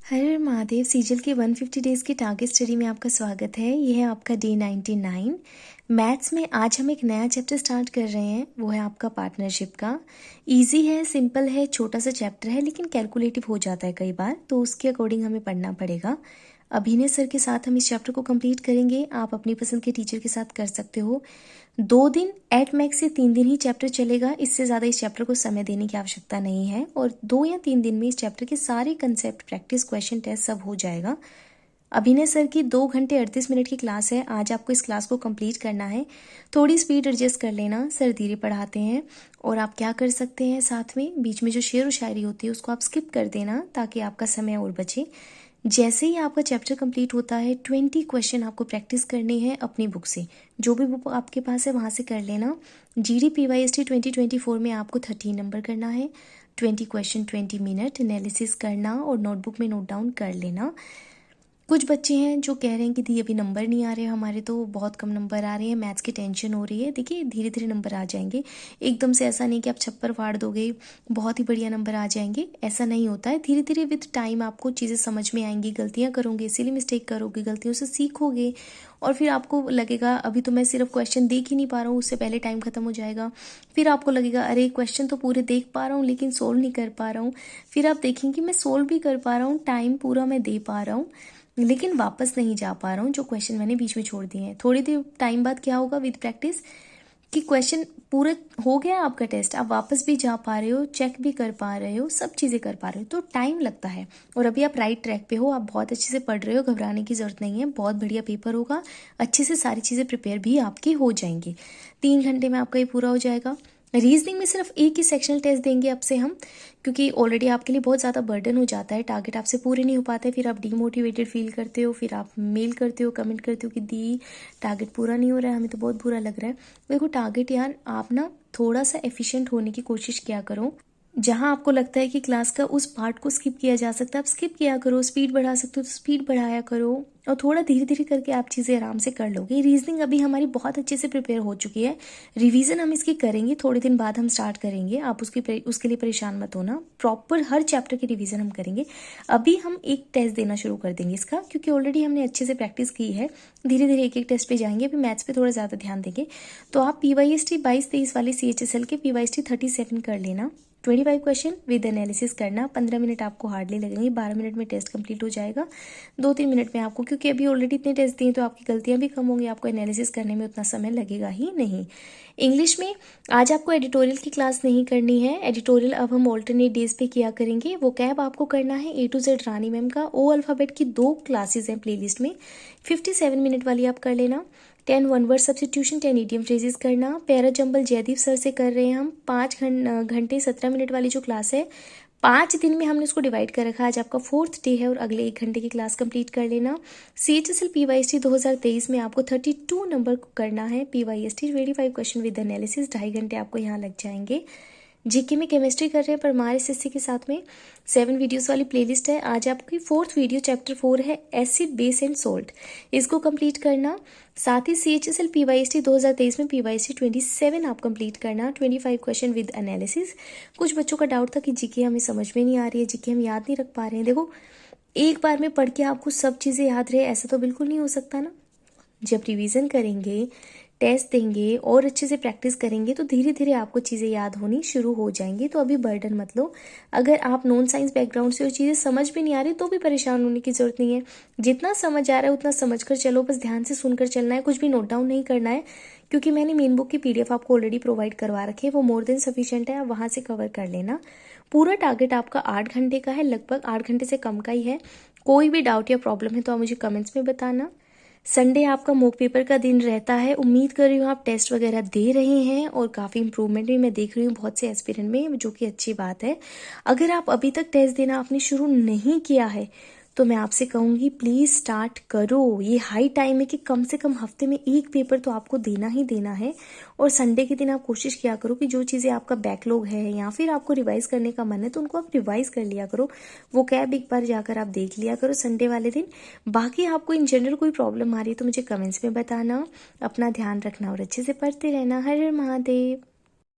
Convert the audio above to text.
हर हर महादेव सीजल की 150 डेज की target study में आपका स्वागत है। यह है आपका डे 99। मैथ्स में आज हम एक नया चैप्टर स्टार्ट कर रहे हैं, वो है आपका पार्टनरशिप का। इजी है, सिंपल है, छोटा सा चैप्टर है, लेकिन कैलकुलेटिव हो जाता है कई बार, तो उसके अकॉर्डिंग हमें पढ़ना पड़ेगा। अभिनय सर के साथ हम इस चैप्टर को कंप्लीट करेंगे। आप अपनी पसंद के टीचर के साथ कर सकते हो। 2 दिन एट मैक्स से 3 दिन ही चैप्टर चलेगा। इससे ज़्यादा इस चैप्टर को समय देने की आवश्यकता नहीं है और 2 या 3 दिन में इस चैप्टर के सारे कंसेप्ट, प्रैक्टिस, क्वेश्चन, टेस्ट सब हो जाएगा। अभिनय सर की 2 घंटे 38 मिनट की क्लास है। आज आपको इस क्लास को कंप्लीट करना है। थोड़ी स्पीड एडजस्ट कर लेना, सर धीरे पढ़ाते हैं। और आप क्या कर सकते हैं, साथ में बीच में जो शेर व शायरी होती है उसको आप स्किप कर देना ताकि आपका समय और बचे। जैसे ही आपका चैप्टर कंप्लीट होता है 20 क्वेश्चन आपको प्रैक्टिस करने हैं अपनी बुक से। जो भी बुक आपके पास है वहाँ से कर लेना। GD/PYST 2024 में आपको 13 नंबर करना है। 20 क्वेश्चन 20 मिनट एनालिसिस करना और नोटबुक में नोट डाउन कर लेना। कुछ बच्चे हैं जो कह रहे हैं कि दी अभी नंबर नहीं आ रहे हमारे, तो बहुत कम नंबर आ रहे हैं, मैथ्स की टेंशन हो रही है। देखिए धीरे धीरे नंबर आ जाएंगे। एकदम से ऐसा नहीं कि आप छप्पर फाड़ दोगे बहुत ही बढ़िया नंबर आ जाएंगे, ऐसा नहीं होता है। धीरे धीरे विद टाइम आपको चीज़ें समझ में आएंगी। गलतियाँ करोगे, इसीलिए मिस्टेक करोगे, गलतियों से सीखोगे और फिर आपको लगेगा अभी तो मैं सिर्फ क्वेश्चन देख ही नहीं पा रहा हूँ, उससे पहले टाइम खत्म हो जाएगा। फिर आपको लगेगा अरे क्वेश्चन तो पूरे देख पा रहा हूँ लेकिन सोल्व नहीं कर पा रहा हूँ। फिर आप देखेंगे मैं सोल्व भी कर पा रहा हूँ, टाइम पूरा मैं दे पा रहा हूँ, लेकिन वापस नहीं जा पा रहा हूँ जो क्वेश्चन मैंने बीच में छोड़ दिए हैं। थोड़ी देर टाइम बाद क्या होगा विद प्रैक्टिस कि क्वेश्चन पूरा हो गया आपका टेस्ट, आप वापस भी जा पा रहे हो, चेक भी कर पा रहे हो, सब चीज़ें कर पा रहे हो। तो टाइम लगता है और अभी आप राइट ट्रैक पे हो, आप बहुत अच्छे से पढ़ रहे हो, घबराने की ज़रूरत नहीं है। बहुत बढ़िया पेपर होगा, अच्छे से सारी चीज़ें प्रिपेयर भी आपकी हो जाएंगी। 3 घंटे में आपका ये पूरा हो जाएगा। रीजनिंग में सिर्फ एक ही सेक्शनल टेस्ट देंगे अब से हम, क्योंकि ऑलरेडी आपके लिए बहुत ज़्यादा बर्डन हो जाता है, टारगेट आपसे पूरे नहीं हो पाते, फिर आप डीमोटिवेटेड फील करते हो, फिर आप मेल करते हो, कमेंट करते हो कि दी टारगेट पूरा नहीं हो रहा है, हमें तो बहुत बुरा लग रहा है। देखो टारगेट यार, आप ना थोड़ा सा एफिशिएंट होने की कोशिश किया करो। जहाँ आपको लगता है कि क्लास का उस पार्ट को स्किप किया जा सकता है आप स्किप किया करो, स्पीड बढ़ा सकते हो तो स्पीड बढ़ाया करो और थोड़ा धीरे धीरे करके आप चीज़ें आराम से कर लोगे। रीजनिंग अभी हमारी बहुत अच्छे से प्रिपेयर हो चुकी है। रिवीजन हम इसकी करेंगे, थोड़े दिन बाद हम स्टार्ट करेंगे, आप उसके लिए परेशान मत होना। प्रॉपर हर चैप्टर की रिवीजन हम करेंगे। अभी हम एक टेस्ट देना शुरू कर देंगे इसका, क्योंकि ऑलरेडी हमने अच्छे से प्रैक्टिस की है। धीरे धीरे एक एक टेस्ट पे जाएंगे। अभी मैथ्स पे थोड़ा ज़्यादा ध्यान देंगे। तो आप PYST 22-23 वाले CHSL के PYST 37 कर लेना। 25 क्वेश्चन विद एनालिसिस करना। 15 मिनट आपको हार्डली लगेंगे, 12 मिनट में टेस्ट कंप्लीट हो जाएगा। 2-3 मिनट में आपको, क्योंकि अभी ऑलरेडी इतने टेस्ट दिए तो आपकी गलतियां भी कम होंगी, आपको एनालिसिस करने में उतना समय लगेगा ही नहीं। इंग्लिश में आज आपको एडिटोरियल की क्लास नहीं करनी है। एडिटोरियल अब हम ऑल्टरनेट डेज पे किया करेंगे। वो कैब आपको करना है A to Z Rani ma'am का। ओ अल्फ़ाबेट की 2 क्लासेज हैं प्लेलिस्ट में, 57 मिनट वाली आप कर लेना। 10 one word substitution, 10 idiom phrases करना। पैरा जंबल जयदीप सर से कर रहे हैं हम। 5 घंटे 17 मिनट वाली जो क्लास है, 5 दिन में हमने उसको डिवाइड कर रखा है। आज आपका 4th डे है और अगले 1 घंटे की क्लास कंप्लीट कर लेना। CHSL PYST 2023 में आपको 32 नंबर को करना है। PYST 25 क्वेश्चन विद एनालिसिस, 2.5 घंटे आपको यहाँ लग जाएंगे। जीके में केमिस्ट्री कर रहे हैं परमार SSC के साथ में। 7 वीडियोस वाली प्लेलिस्ट है। आज आपकी 4th वीडियो चैप्टर 4 है एसिड, बेस एंड सोल्ट, इसको कंप्लीट करना। साथ ही CHSL PYST 2023 में PYST 27 आप कंप्लीट करना। 25 क्वेश्चन विद एनालिसिस। कुछ बच्चों का डाउट था कि जीके हमें समझ में नहीं आ रही है, जीके हम याद नहीं रख पा रहे हैं। देखो एक बार में पढ़ के आपको सब चीज़ें याद रहे ऐसा तो बिल्कुल नहीं हो सकता ना। जब रिवीजन करेंगे, टेस्ट देंगे और अच्छे से प्रैक्टिस करेंगे तो धीरे धीरे आपको चीज़ें याद होनी शुरू हो जाएंगी। तो अभी बर्डन मत लो। अगर आप नॉन साइंस बैकग्राउंड से वो चीज़ें समझ भी नहीं आ रही तो भी परेशान होने की ज़रूरत नहीं है। जितना समझ आ रहा है उतना समझ कर चलो, बस ध्यान से सुनकर चलना है, कुछ भी नोट डाउन नहीं करना है, क्योंकि मैंने मेन बुक की PDF आपको ऑलरेडी प्रोवाइड करवा रखी है, वो मोर देन सफिशिएंट है, आप वहाँ से कवर कर लेना। पूरा टारगेट आपका 8 घंटे का है, लगभग 8 घंटे से कम का ही है। कोई भी डाउट या प्रॉब्लम है तो आप मुझे कमेंट्स में बताना। संडे आपका मॉक पेपर का दिन रहता है। उम्मीद कर रही हूँ आप टेस्ट वगैरह दे रहे हैं और काफ़ी इंप्रूवमेंट भी मैं देख रही हूँ बहुत से एस्पिरेंट में, जो कि अच्छी बात है। अगर आप अभी तक टेस्ट देना आपने शुरू नहीं किया है तो मैं आपसे कहूँगी प्लीज़ स्टार्ट करो। ये हाई टाइम है कि कम से कम हफ्ते में 1 पेपर तो आपको देना ही देना है। और संडे के दिन आप कोशिश किया करो कि जो चीज़ें आपका बैकलॉग है या फिर आपको रिवाइज करने का मन है तो उनको आप रिवाइज कर लिया करो। वो कैब एक बार जाकर आप देख लिया करो संडे वाले दिन। बाकी आपको इन जनरल कोई प्रॉब्लम आ रही है तो मुझे कमेंट्स में बताना। अपना ध्यान रखना और अच्छे से पढ़ते रहना। हर हर महादेव।